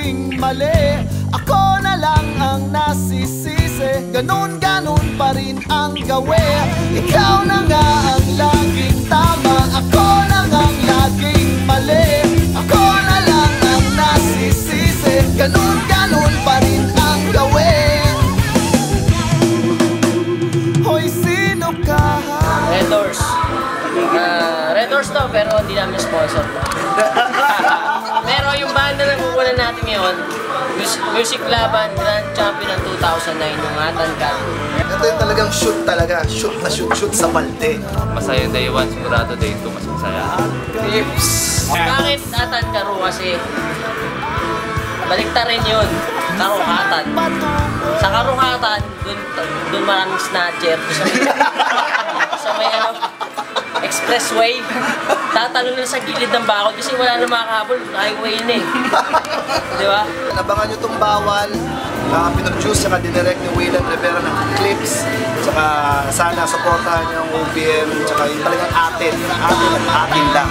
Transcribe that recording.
laging mali. Ako na lang ang nasisisi, ganun-ganun pa rin ang gawin. Ikaw na nga ang laging tama, ako na nga ang laging mali. Ako na lang ang nasisisi, ganun-ganun pa rin ang gawin. Hoy, sino ka? Red Doors. Red Doors to, pero hindi namin sponsor. Pero yung banda na kukunan natin ngayon, Music Laban Grand Champion ng 2009, yung Atan Ka. Ito yung talagang shoot talaga. Shoot na shoot sa balde. Masaya yung day 1, sigurado day 2 mas masaya. Tips! Bakit Atan Karu? Kasi balikta rin yun. Karuhatan. Sa karuhatan, dun maraming snatcher. Sa may ano, expressway. Tatalo na sa gilid ng bakod kasi wala na makakabol. Highway na eh. Di ba? Nabangan nyo itong Bawal. Pinroduce saka dinirect ni Wayland Rivera ng Clips. Saka sana supportahan nyo ang OPM. Saka yung talagang atin. Atin lang.